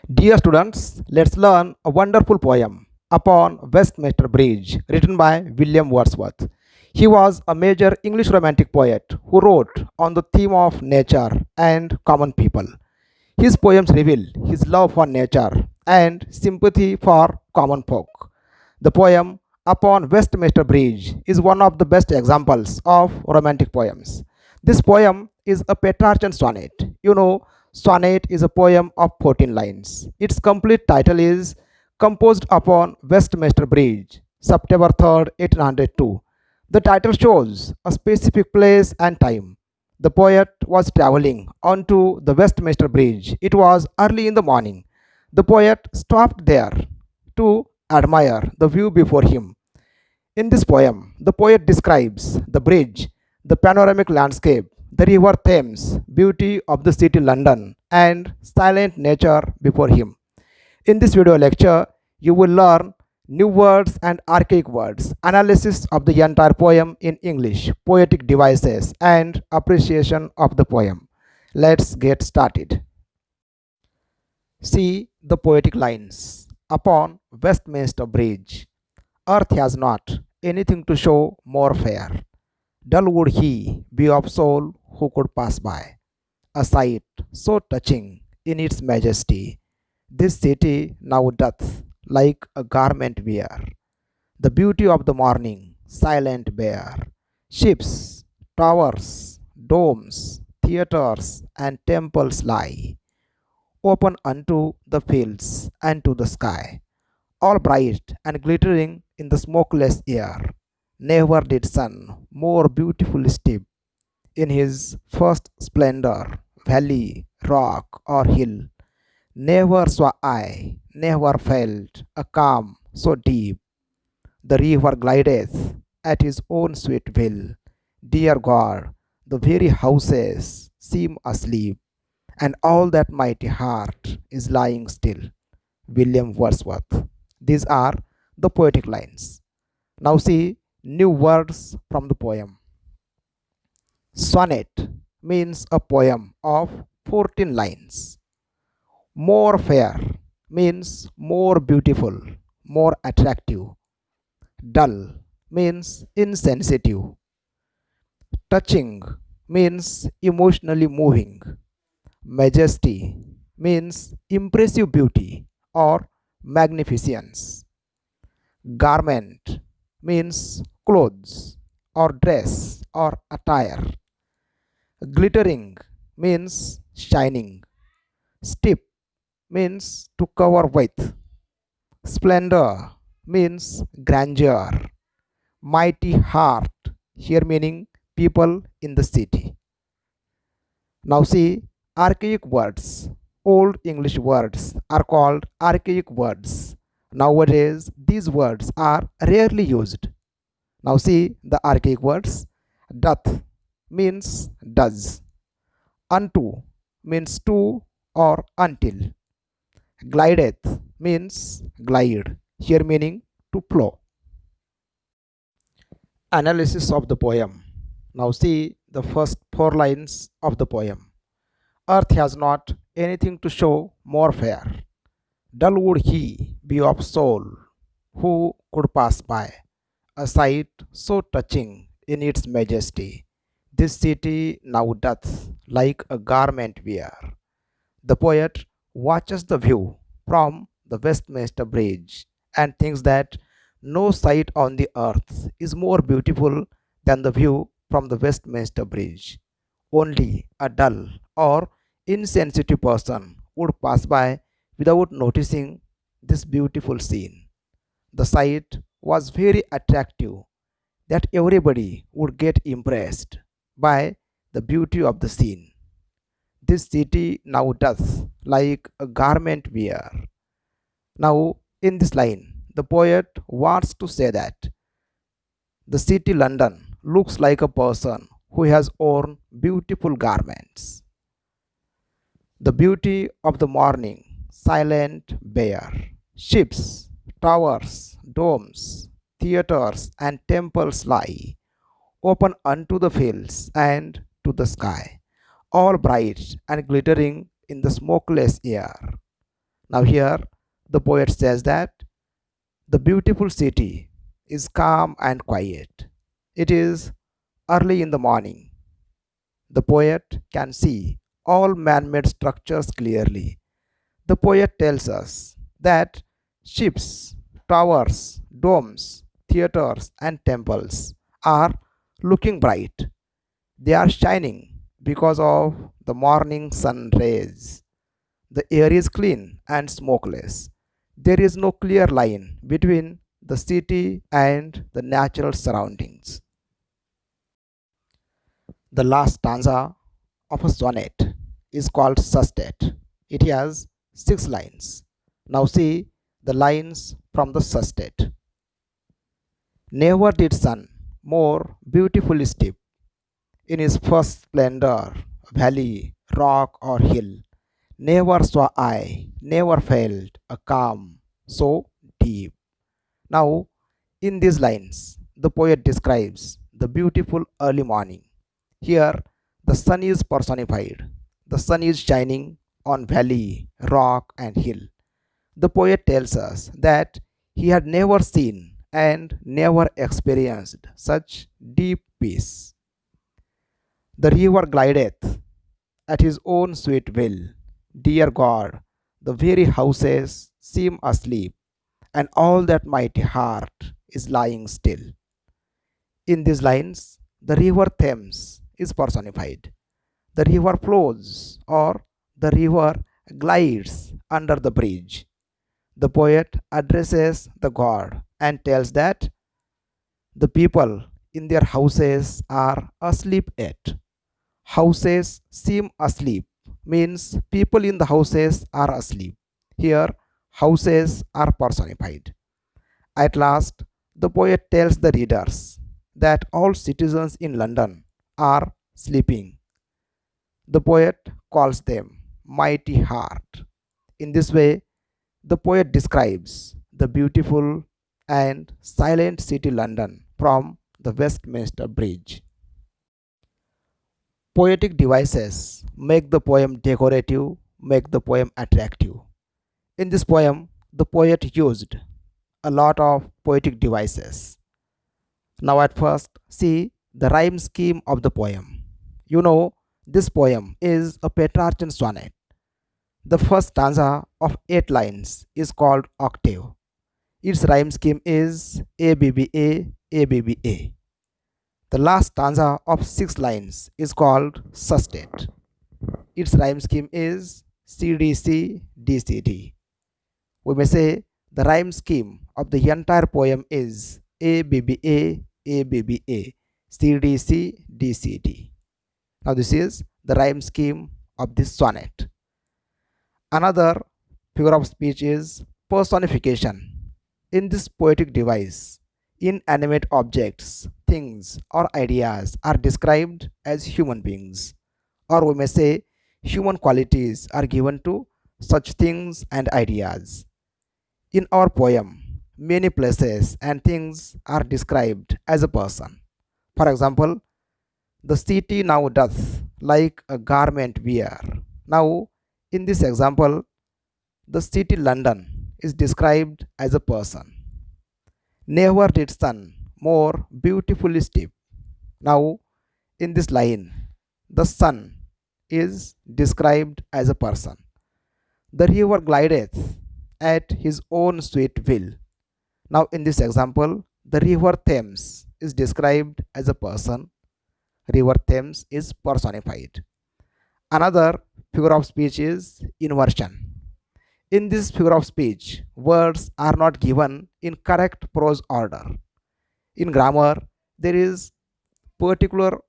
Dear students, let's learn a wonderful poem upon Westminster Bridge written by William Wordsworth. He was a major English romantic poet who wrote on the theme of nature and common people. His poems reveal his love for nature and sympathy for common folk. The poem Upon Westminster Bridge is one of the best examples of romantic poems. This poem is a Petrarchan sonnet. Sonnet is a poem of 14 lines. Its complete title is Composed upon Westminster Bridge, September 3rd, 1802. The title shows a specific place and time. The poet was traveling onto the Westminster Bridge. It was early in the morning. The poet stopped there to admire the view before him. In this poem, the poet describes the bridge, the panoramic landscape, the river Thames, beauty of the city London, and silent nature before him. In this video lecture, you will learn new words and archaic words, analysis of the entire poem in English, poetic devices, and appreciation of the poem. Let's get started. See the poetic lines. Upon Westminster Bridge, earth has not anything to show more fair. Dull would he be of soul who could pass by, a sight so touching in its majesty. This city now doth like a garment wear, the beauty of the morning, silent bare. Ships, towers, domes, theatres, and temples lie, open unto the fields and to the sky, all bright and glittering in the smokeless air. Never did sun more beautifully steep in his first splendor, valley, rock, or hill. Never saw I, never felt a calm so deep. The river glideth at his own sweet will. Dear God, the very houses seem asleep, and all that mighty heart is lying still. William Wordsworth. These are the poetic lines. Now see new words from the poem. Sonnet means a poem of 14 lines. More fair means more beautiful, more attractive. Dull means insensitive. Touching means emotionally moving. Majesty means impressive beauty or magnificence. Garment means clothes or dress or attire. Glittering means shining. Steep means to cover with. Splendor means grandeur. Mighty heart, here meaning people in the city. Now see archaic words. Old English words are called archaic words. Nowadays, these words are rarely used. Now see the archaic words. Doth means does. Unto means to or until. Glideth means glide, here meaning to flow. Analysis of the poem. Now see the first four lines of the poem. Earth has not anything to show more fair. Dull would he be of soul who could pass by, a sight so touching in its majesty. This city now doth like a garment wear. The poet watches the view from the Westminster Bridge and thinks that no sight on the earth is more beautiful than the view from the Westminster Bridge. Only a dull or insensitive person would pass by without noticing this beautiful scene. The sight was very attractive that everybody would get impressed by the beauty of the scene. This city now does like a garment wear. Now, in this line, the poet wants to say that the city London looks like a person who has worn beautiful garments. The beauty of the morning, silent, bare. Ships, towers, domes, theatres, and temples lie, open unto the fields and to the sky, all bright and glittering in the smokeless air. Now, here the poet says that the beautiful city is calm and quiet. It is early in the morning. The poet can see all man made structures clearly. The poet tells us that ships, towers, domes, theaters, and temples are looking bright. They are shining because of the morning sun rays. The air is clean and smokeless. There is no clear line between the city and the natural surroundings. The last stanza of a sonnet is called sustet. It has 6 lines. Now see the lines from the sustet. Never did sun more beautifully steep in his first splendor, valley, rock, or hill. Never saw I, never felt a calm so deep. Now, in these lines, the poet describes the beautiful early morning. Here, the sun is personified. The sun is shining on valley, rock, and hill. The poet tells us that he had never seen and never experienced such deep peace. The river glideth at his own sweet will. Dear God, the very houses seem asleep, and all that mighty heart is lying still. In these lines, the river Thames is personified. The river flows or the river glides under the bridge. The poet addresses the God and tells that the people in their houses are asleep yet. Houses seem asleep means people in the houses are asleep. Here, houses are personified. At last, the poet tells the readers that all citizens in London are sleeping. The poet calls them mighty heart. In this way, the poet describes the beautiful and silent city London from the Westminster Bridge. Poetic devices make the poem decorative, make the poem attractive. In this poem, the poet used a lot of poetic devices. Now, at first, see the rhyme scheme of the poem. You know, this poem is a Petrarchan sonnet. The first stanza of 8 lines is called octave. Its rhyme scheme is ABBA, ABBA. The last stanza of 6 lines is called sustet. Its rhyme scheme is CDC, DCD. We may say the rhyme scheme of the entire poem is ABBA, ABBA, CDC, DCD. Now, this is the rhyme scheme of this sonnet. Another figure of speech is personification. In this poetic device, inanimate objects, things, or ideas are described as human beings, or we may say human qualities are given to such things and ideas. In our poem, many places and things are described as a person. For example, the city now doth like a garment wear. Now, in this example, the city London is described as a person. Never did sun more beautifully steep. Now, in this line, the sun is described as a person. The river glideth at his own sweet will. Now, in this example, the river Thames is described as a person. River Thames is personified. Another figure of speech is inversion. In this figure of speech, words are not given in correct prose order. In grammar, there is particular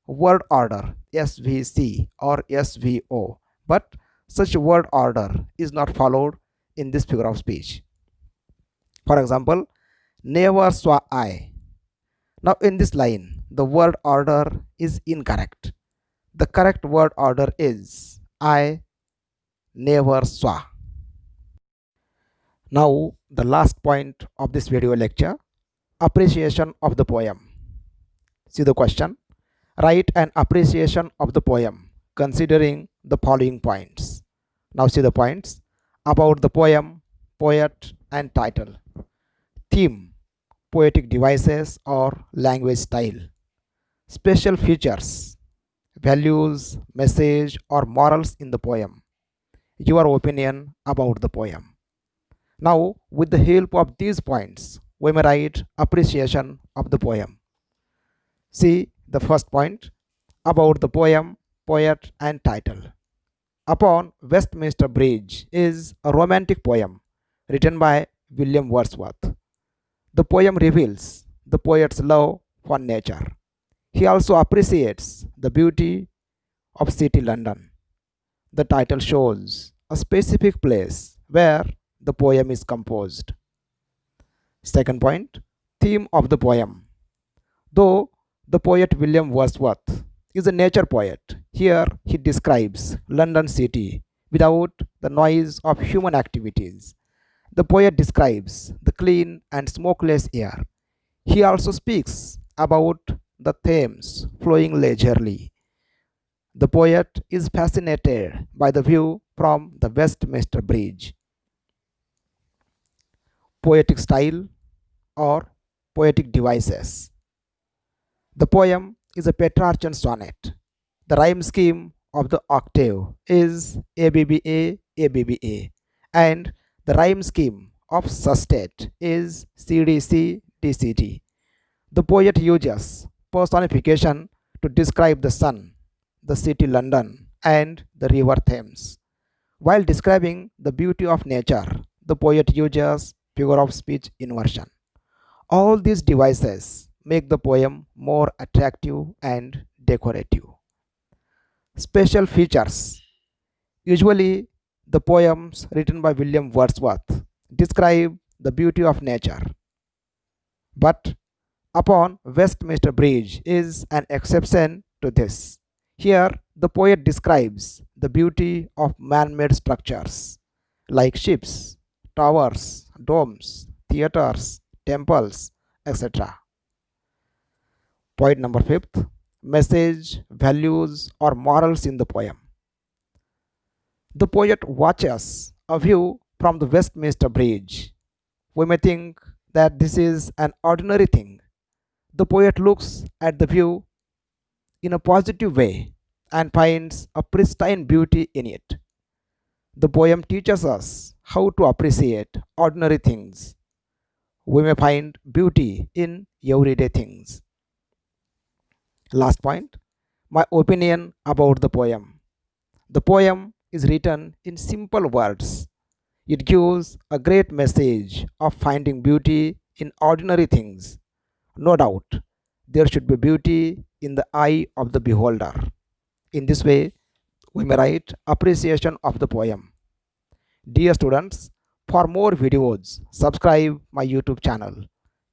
word order SVC or SVO, but such word order is not followed in this figure of speech. For example, never saw I. Now, in this line, the word order is incorrect. The correct word order is I never saw. Now, the last point of this video lecture, appreciation of the poem. See the question. Write an appreciation of the poem considering the following points. Now see the points. About the poem, poet, and title. Theme, poetic devices or language style. Special features, values, message, or morals in the poem. Your opinion about the poem. Now, with the help of these points, we may write appreciation of the poem. See the first point about the poem, poet, and title. Upon Westminster Bridge is a romantic poem written by William Wordsworth. The poem reveals the poet's love for nature. He also appreciates the beauty of city London. The title shows a specific place where the poem is composed. Second point, theme of the poem. Though the poet William Wordsworth is a nature poet, here he describes London city without the noise of human activities. The poet describes the clean and smokeless air. He also speaks about the Thames flowing leisurely. The poet is fascinated by the view from the Westminster Bridge. Poetic style or poetic devices. The poem is a Petrarchan sonnet. The rhyme scheme of the octave is ABBA, ABBA, and the rhyme scheme of sestet is CDC, DCD. The poet uses personification to describe the sun, the city London, and the river Thames. While describing the beauty of nature, the poet uses figure of speech inversion. All these devices make the poem more attractive and decorative. Special features. Usually, the poems written by William Wordsworth describe the beauty of nature, but Upon Westminster Bridge is an exception to this. Here, the poet describes the beauty of man made structures like ships, towers, domes, theaters, temples, etc. Point number fifth, message, values, or morals in the poem. The poet watches a view from the Westminster Bridge. We may think that this is an ordinary thing. The poet looks at the view in a positive way and finds a pristine beauty in it. The poem teaches us how to appreciate ordinary things. We may find beauty in everyday things. Last point, my opinion about the poem. The poem is written in simple words. It gives a great message of finding beauty in ordinary things. No doubt, there should be beauty in the eye of the beholder. In this way, we may write appreciation of the poem. Dear students, for more videos, subscribe my YouTube channel.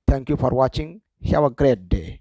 Thank you for watching. Have a great day.